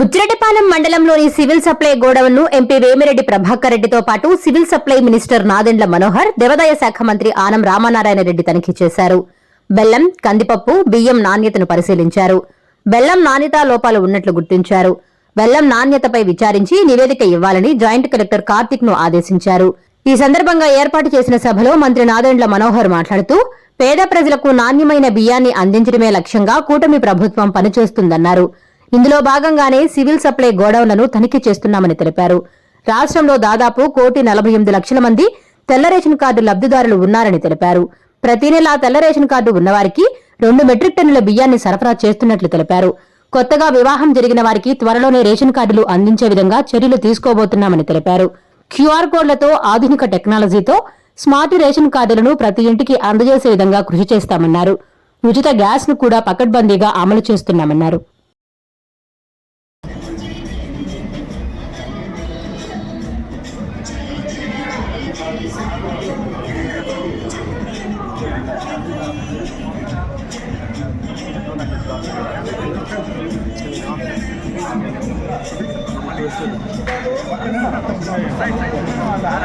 బుచ్చిరెడ్డిపాలెం మండలంలోని civil supply గోడౌన్ను MP Vemireddy Prabhakar రెడ్డితో పాటు civil supply minister Nadendla Manohar, దేవాదాయ శాఖ మంత్రి ఆనం రామనారాయణ రెడ్డి తనిఖీ చేశారు. బెల్లం, కందిపప్పు, బియ్యం నాణ్యతను పరిశీలించారు. బెల్లం నాణ్యత లోపాలు ఉన్నట్లు గుర్తించారు. బెల్లం నాణ్యతపై విచారించి నివేదిక ఇవ్వాలని జాయింట్ కలెక్టర్ కార్తిక్ ను ఆదేశించారు. ఈ సందర్భంగా ఏర్పాటు చేసిన సభలో మంత్రి నాదెండ్ల మనోహర్ మాట్లాడుతూ, పేద ప్రజలకు నాణ్యమైన బియ్యాన్ని అందించడమే లక్ష్యంగా కూటమి ప్రభుత్వం పనిచేస్తుందన్నారు. ఇందులో భాగంగానే సివిల్ సప్లై గోడౌన్లను తనిఖీ చేస్తున్నామని తెలిపారు. రాష్ట్రంలో దాదాపు 1,48,00,000 మంది తెల్ల రేషన్ కార్డు లబ్దిదారులు ఉన్నారని తెలిపారు. ప్రతి నెలా తెల్ల రేషన్ కార్డు ఉన్నవారికి 2 మెట్రిక్ టన్నుల బియ్యాన్ని సరఫరా చేస్తున్నట్లు తెలిపారు. కొత్తగా వివాహం జరిగిన వారికి త్వరలోనే రేషన్ కార్డులు అందించే విధంగా చర్యలు తీసుకోబోతున్నామని తెలిపారు. క్యూఆర్ కోడ్లతో ఆధునిక టెక్నాలజీతో స్మార్ట్ రేషన్ కార్డులను ప్రతి ఇంటికి అందజేసే విధంగా కృషి చేస్తామన్నారు. ఉచిత గ్యాస్ ను కూడా పకడ్బందీగా అమలు చేస్తున్నామన్నారు.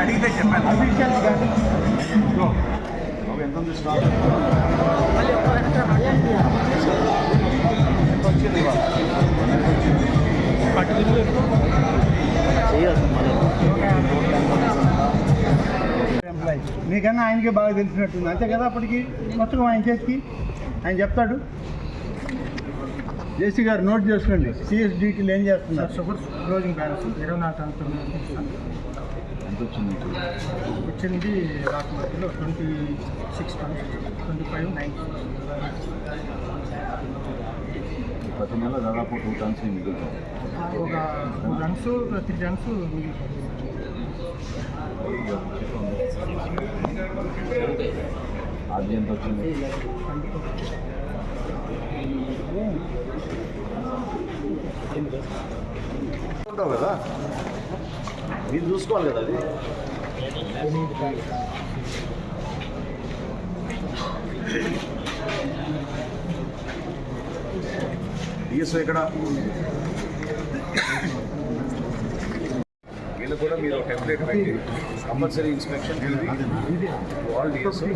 అడిగితే చెప్పాను. మీకన్నా ఆయనకే బాగా తెలిసినట్టుంది అంతే కదా. అప్పటికి మొత్తం ఆయన చేతికి ఆయన చెప్తాడు. జేసీ గారు నోట్ చేసుకోండి. సిఎస్డిటీలు ఏం చేస్తున్నారు? షుగర్ క్లోజింగ్ బ్యాలెన్స్ 24 టన్నులు వచ్చింది. లాస్ట్ మధ్యలో 26 టన్స్, 25, 90. ప్రతి నెల దాదాపు 2 టన్స్ మిగులుతుంది. ఒక 2 టన్స్ 3 టన్స్ అది ఎంత వచ్చింది? ఉంటావు కదా, మీరు చూసుకోవాలి కదా. అది డిఎస్ఓ ఇక్కడ వీళ్ళు కూడా మీరు టెంప్లెట్ పెట్టి కంపల్సరీ ఇన్స్పెక్షన్ ఆల్ డిఎస్ఓ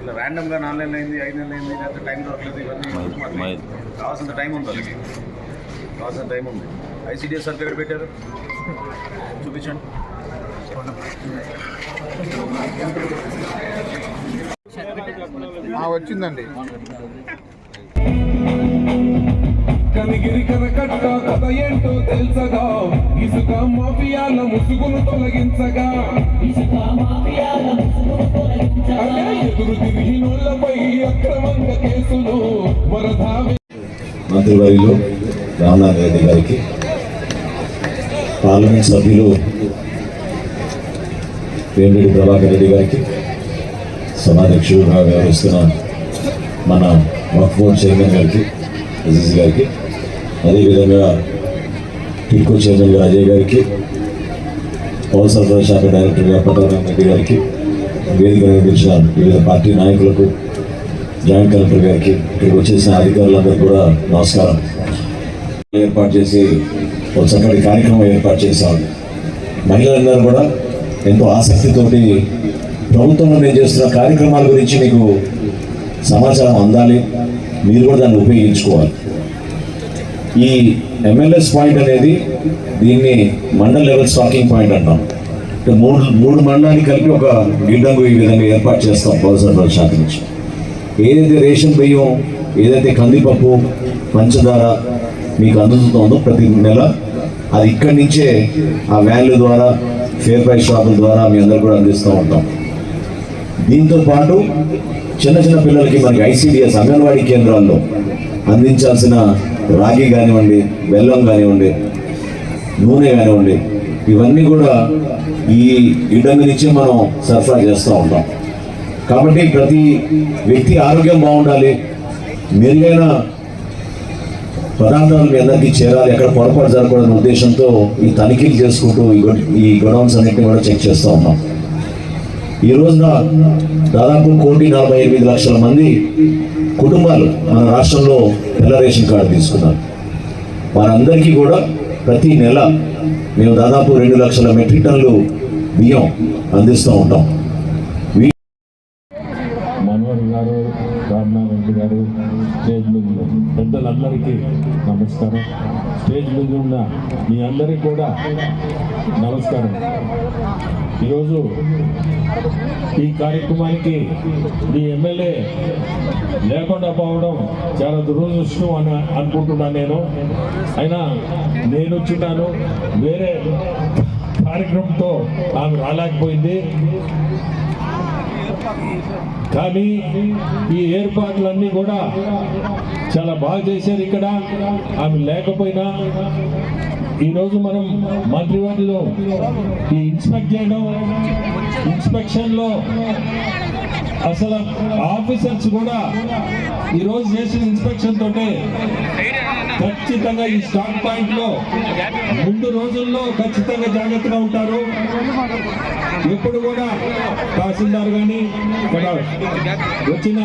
ఇలా ర్యాండమ్గా 4 నెలలు అయింది, 5 నెలలు అయింది, లేకపోతే టైం దొరకలేదు, ఇవన్నీ కావాల్సిన టైం ఉంది. వాళ్ళకి కావాల్సిన టైం ఉంది. ఐసీడీఎస్ సర్టిఫికేట్ పెట్టారు, చూపించండి. వచ్చిందండి. కనిగిరి కనకట్ట కథ ఏంటో తెలుసగా, ఇసుక మాఫియాల ముసుగును తొలగించగా, ఎదురు తిరిగినోళ్లపై అక్రమంగా కేసులు వరదా. మంత్రివర్యులు రామనారాయణ రెడ్డి గారికి, పార్లమెంట్ సభ్యులు వేమిరెడ్డి ప్రభాకర్ రెడ్డి గారికి, సభాధ్యక్షుడుగా వ్యవహరిస్తున్న మన వక్ఫ్ బోర్డ్ చైర్మన్ గారికి, అజీజ్ గారికి, అదేవిధంగా టిడ్కో చైర్మన్ గారు అజయ్ గారికి, పౌర సరఫరా శాఖ డైరెక్టర్ గారు పట్టారాం రెడ్డి గారికి, వేదిక నిర్వహించిన వివిధ పార్టీ నాయకులకు, జాయింట్ కలెక్టర్ గారికి, ఇక్కడికి వచ్చేసిన అధికారులందరూ కూడా నమస్కారం. ఏర్పాటు చేసి ఒక చక్కటి కార్యక్రమం ఏర్పాటు చేశాము. మహిళలందరూ కూడా ఎంతో ఆసక్తితోటి ప్రభుత్వంలో నేను చేస్తున్న కార్యక్రమాల గురించి మీకు సమాచారం అందాలి, మీరు కూడా దాన్ని ఉపయోగించుకోవాలి. ఈ ఎంఎల్ఎస్ పాయింట్ అనేది దీన్ని మండల్ లెవెల్ స్టాకింగ్ పాయింట్ అంటాం. మూడు మండలాన్ని కలిపి ఒక గిడ్డంగు ఈ విధంగా ఏర్పాటు చేస్తాం పౌర సరఫరా శాఖ నుంచి. ఏదైతే రేషన్ బియ్యం, ఏదైతే కందిపప్పు, పంచదార మీకు అందుతుందో ప్రతి నెల అది ఇక్కడి నుంచే ఆ వ్యాన్ల ద్వారా, ఫేర్ ప్రైస్ షాపుల ద్వారా మీ అందరూ కూడా అందిస్తూ ఉంటాం. దీంతో పాటు చిన్న చిన్న పిల్లలకి మనకి ఐసీడీఎస్ అంగన్వాడీ కేంద్రాల్లో అందించాల్సిన రాగి కానివ్వండి, బెల్లం కానివ్వండి, నూనె కానివ్వండి, ఇవన్నీ కూడా ఈ గిడ్డంగి నుంచి మనం సరఫరా చేస్తూ ఉంటాం. కాబట్టి ప్రతి వ్యక్తి ఆరోగ్యం బాగుండాలి, మెరుగైన పదార్థాలు మీ అందరికీ చేరాలి, ఎక్కడ పొరపాటు జరగకూడదనే ఉద్దేశంతో ఈ తనిఖీలు చేసుకుంటూ ఈ గోడౌన్స్ అన్నింటినీ కూడా చెక్ చేస్తూ ఉన్నాం. ఈ రోజున దాదాపు 1,48,00,000 మంది కుటుంబాలు మన రాష్ట్రంలో తెల్ల రేషన్ కార్డు తీసుకున్నారు. వారందరికీ కూడా ప్రతి నెల మేము దాదాపు 2 లక్షల మెట్రిక్ టన్నులు బియ్యం అందిస్తూ ఉంటాం. మనోహర్ గారు, రామనారాయణ గారు, స్టేజ్ మీద ఉన్న పెద్దలందరికీ నమస్కారం. స్టేజ్ మీద ఉన్న మీ అందరికీ కూడా నమస్కారం. ఈరోజు ఈ కార్యక్రమానికి మీ ఎమ్మెల్యే లేకుండా పోవడం చాలా దురదృష్టం అని అనుకుంటున్నాను నేను. అయినా నేను వచ్చున్నాను, వేరే కార్యక్రమంతో ఆమె రాలేకపోయింది. కానీ ఈ ఏర్పాట్లన్నీ కూడా చాలా బాగా చేశారు ఇక్కడ. ఆమె లేకపోయినా ఈరోజు మనం మంత్రివర్గంలో ఈ ఇన్స్పెక్ట్ చేయడం, ఇన్స్పెక్షన్లో అసలు ఆఫీసర్స్ కూడా ఈరోజు చేసిన ఇన్స్పెక్షన్ తోటే ఖచ్చితంగా ఈ స్టాక్ పాయింట్ లో ముందు రోజుల్లో ఖచ్చితంగా జాగ్రత్తగా ఉంటారు. ఎప్పుడు కూడా తహసీల్దార్ కానీ ఇక్కడ వచ్చిన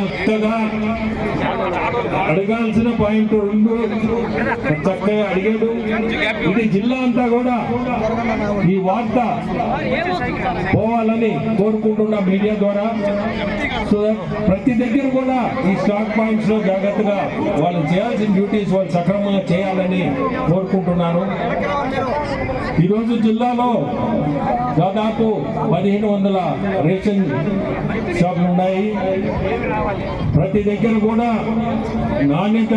అడగాల్సిన పాయింట్ 2 చక్కగా అడిగాడు. ఇది జిల్లా అంతా కూడా ఈ వార్త పోవాలని కోరుకుంటున్నా మీడియా ద్వారా. సో ప్రతి దగ్గర కూడా ఈ స్టాక్ పాయింట్స్ లో జాగ్రత్తగా వాళ్ళు చేయాల్సిన డ్యూటీస్ వాళ్ళు సక్రమంగా చేయాలని కోరుకుంటున్నాను. ఈరోజు జిల్లాలో దాదాపు 1500 రేషన్ షాపులు ఉన్నాయి. ప్రతి దగ్గర కూడా నాణ్యత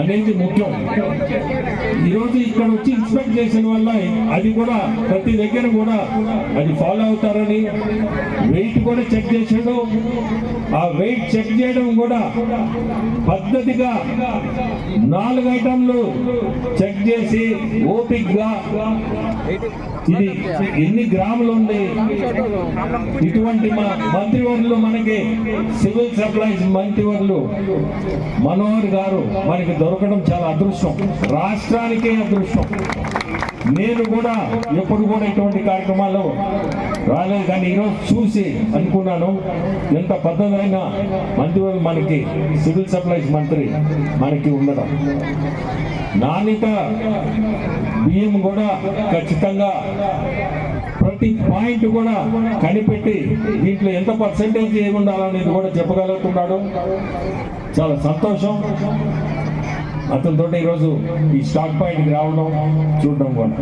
అనేది ముఖ్యం. ఈరోజు ఇక్కడ వచ్చి ఇన్స్పెక్ట్ చేసిన వల్ల అది కూడా ప్రతి దగ్గర కూడా అది ఫాలో అవుతారని, వెయిట్ కూడా చెక్ చేసాడు. ఆ వెయిట్ చెక్ చేయడం కూడా పద్ధతిగా 4 ఐటంలు చెక్ చేసి ఓపిక్గా ఇది ఎన్ని గ్రాములు ఉంది. ఇటువంటి మా మంత్రివర్యులు, మనకి సివిల్ సప్లైస్ మంత్రివర్యులు మనోహర్ గారు మనకి దొరకడం చాలా అదృష్టం, రాష్ట్రానికే అదృష్టం. నేను కూడా ఎప్పుడు కూడా ఇటువంటి కార్యక్రమాలు రాలేదు, కానీ ఈరోజు చూసి అనుకున్నాను ఎంత పద్ధతైన మంత్రివర్యులు మనకి సివిల్ సప్లైస్ మంత్రి మనకి ఉండడం. నాణ్యత బియ్యం కూడా ఖచ్చితంగా ప్రతి పాయింట్ కూడా కనిపెట్టి దీంట్లో ఎంత పర్సెంటేజ్ ఏమి ఉండాలనేది కూడా చెప్పగలుగుతున్నాడు. చాలా సంతోషం అతనితో ఈరోజు ఈ స్టాక్ పాయింట్కి రావడం, చూడడం కూడా.